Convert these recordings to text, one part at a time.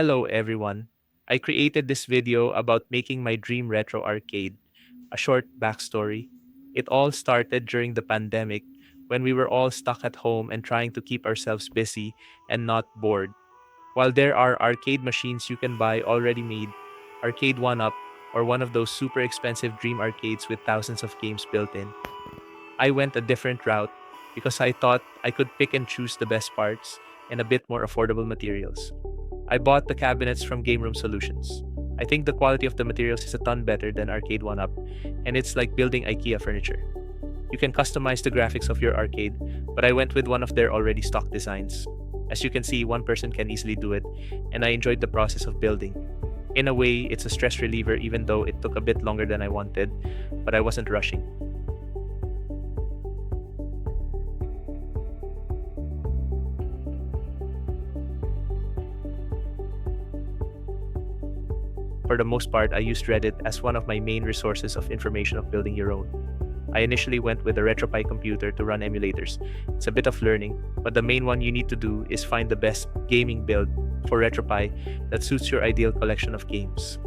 Hello everyone. I created this video about making my dream retro arcade. A short backstory. It all started during the pandemic when we were all stuck at home and trying to keep ourselves busy and not bored. While there are arcade machines you can buy already made, Arcade One Up, or one of those super expensive dream arcades with thousands of games built in, I went a different route because I thought I could pick and choose the best parts and a bit more affordable materials. I bought the cabinets from Gameroom Solutions. I think the quality of the materials is a ton better than Arcade One Up, and it's like building IKEA furniture. You can customize the graphics of your arcade, but I went with one of their already stock designs. As you can see, one person can easily do it, and I enjoyed the process of building. In a way, it's a stress reliever even though it took a bit longer than I wanted, but I wasn't rushing. For the most part, I used Reddit as one of my main resources of information of building your own. I initially went with a RetroPie computer to run emulators. It's a bit of learning, but the main one you need to do is find the best gaming build for RetroPie that suits your ideal collection of games.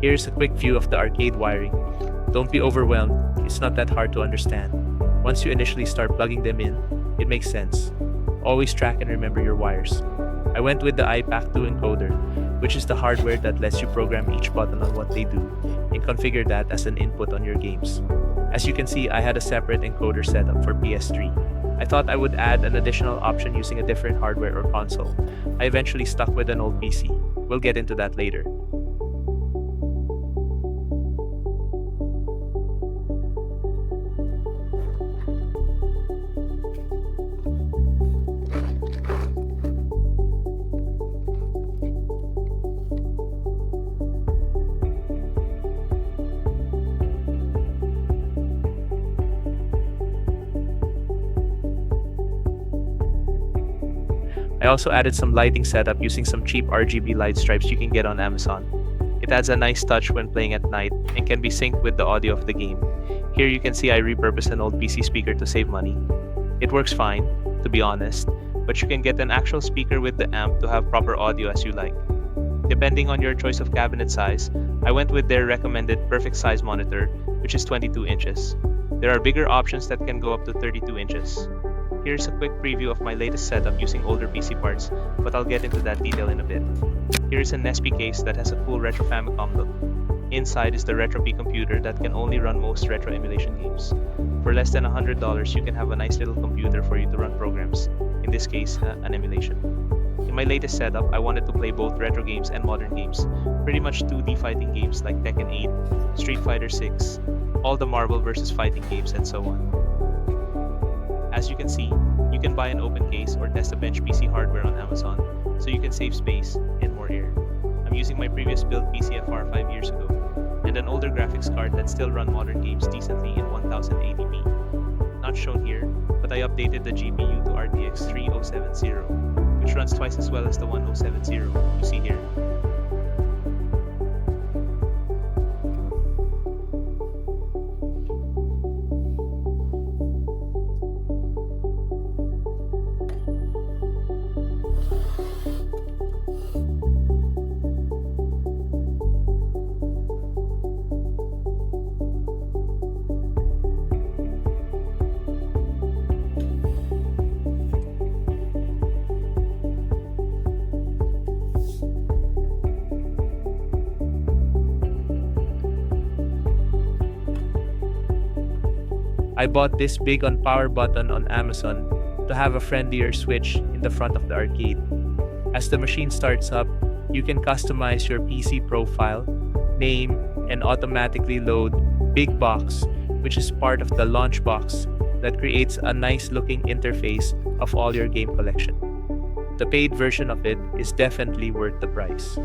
Here's a quick view of the arcade wiring. Don't be overwhelmed, it's not that hard to understand. Once you initially start plugging them in, it makes sense. Always track and remember your wires. I went with the iPac2 encoder, which is the hardware that lets you program each button on what they do and configure that as an input on your games. As you can see, I had a separate encoder setup for PS3. I thought I would add an additional option using a different hardware or console. I eventually stuck with an old PC. We'll get into that later. I also added some lighting setup using some cheap RGB light stripes you can get on Amazon. It adds a nice touch when playing at night and can be synced with the audio of the game. Here you can see I repurposed an old PC speaker to save money. It works fine, to be honest, but you can get an actual speaker with the amp to have proper audio as you like. Depending on your choice of cabinet size, I went with their recommended perfect size monitor, which is 22 inches. There are bigger options that can go up to 32 inches. Here's a quick preview of my latest setup using older PC parts, but I'll get into that detail in a bit. Here's an SP case that has a cool retro Famicom look. Inside is the RetroPie computer that can only run most retro emulation games. For less than $100, you can have a nice little computer for you to run programs, in this case, an emulation. In my latest setup, I wanted to play both retro games and modern games, pretty much 2D fighting games like Tekken 8, Street Fighter 6, all the Marvel vs. fighting games, and so on. As you can see, you can buy an open case or test a bench PC hardware on Amazon, so you can save space and more air. I'm using my previous built PCFR 5 years ago, and an older graphics card that still run modern games decently in 1080p. Not shown here, but I updated the GPU to RTX 3070, which runs twice as well as the 1070 you see here. I bought this big on power button on Amazon to have a friendlier switch in the front of the arcade. As the machine starts up, you can customize your PC profile, name, and automatically load Big Box, which is part of the launch box that creates a nice looking interface of all your game collection. The paid version of it is definitely worth the price.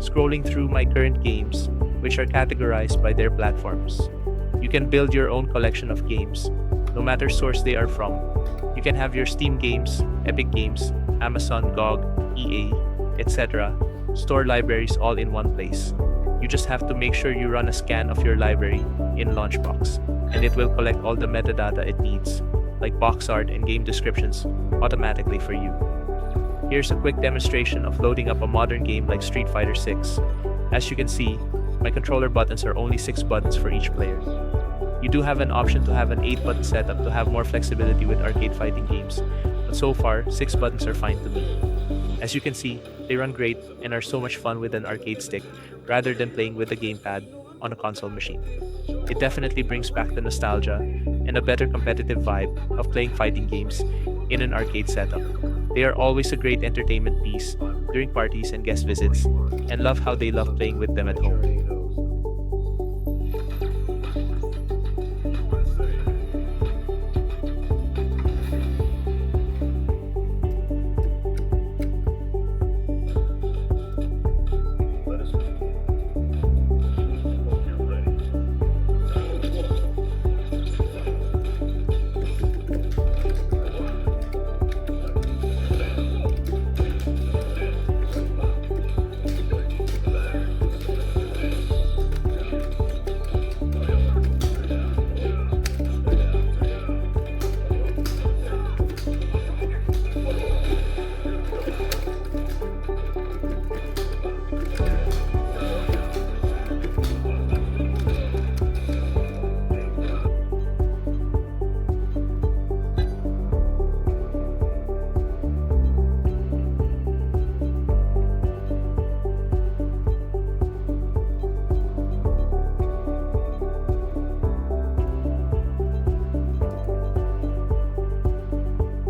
Scrolling through my current games, which are categorized by their platforms. You can build your own collection of games, no matter source they are from. You can have your Steam games, Epic Games, Amazon, GOG, EA, etc. store libraries all in one place. You just have to make sure you run a scan of your library in Launchbox, and it will collect all the metadata it needs, like box art and game descriptions, automatically for you. Here's a quick demonstration of loading up a modern game like Street Fighter 6. As you can see, my controller buttons are only 6 buttons for each player. You do have an option to have an 8-button setup to have more flexibility with arcade fighting games, but so far, 6 buttons are fine to me. As you can see, they run great and are so much fun with an arcade stick rather than playing with a gamepad on a console machine. It definitely brings back the nostalgia and a better competitive vibe of playing fighting games in an arcade setup. They are always a great entertainment piece during parties and guest visits, and love how they love playing with them at home.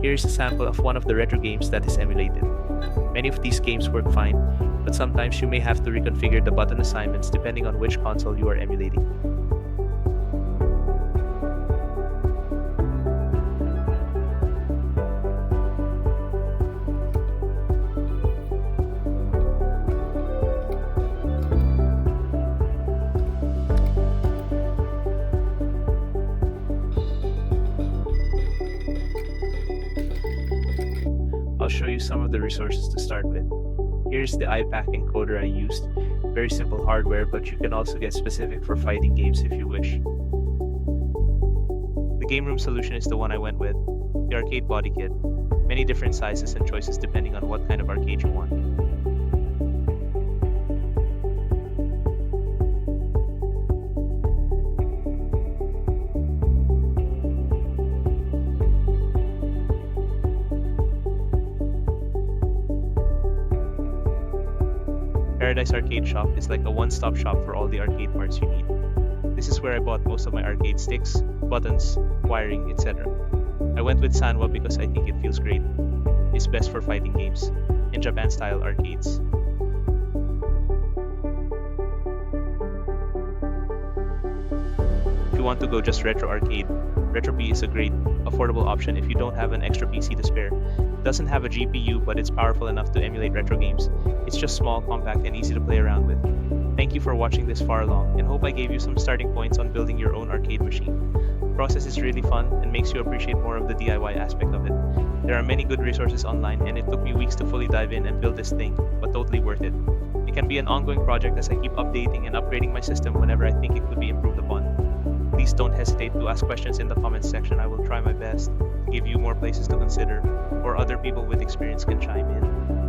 Here's a sample of one of the retro games that is emulated. Many of these games work fine, but sometimes you may have to reconfigure the button assignments depending on which console you are emulating. I'll show you some of the resources to start with. Here's the iPack encoder I used. Very simple hardware, but you can also get specific for fighting games if you wish. The Gameroom solution is the one I went with. The arcade body kit. Many different sizes and choices depending on what kind of arcade you want. Paradise Arcade Shop is like a one-stop shop for all the arcade parts you need. This is where I bought most of my arcade sticks, buttons, wiring, etc. I went with Sanwa because I think it feels great. It's best for fighting games in Japan-style arcades. If you want to go just retro arcade, RetroPie is a great, affordable option if you don't have an extra PC to spare. It doesn't have a GPU, but it's powerful enough to emulate retro games. It's just small, compact, and easy to play around with. Thank you for watching this far along, and hope I gave you some starting points on building your own arcade machine. The process is really fun and makes you appreciate more of the DIY aspect of it. There are many good resources online, and it took me weeks to fully dive in and build this thing, but totally worth it. It can be an ongoing project as I keep updating and upgrading my system whenever I think it could be improved upon. Please don't hesitate to ask questions in the comments section. I will try my best to give you more places to consider, or other people with experience can chime in.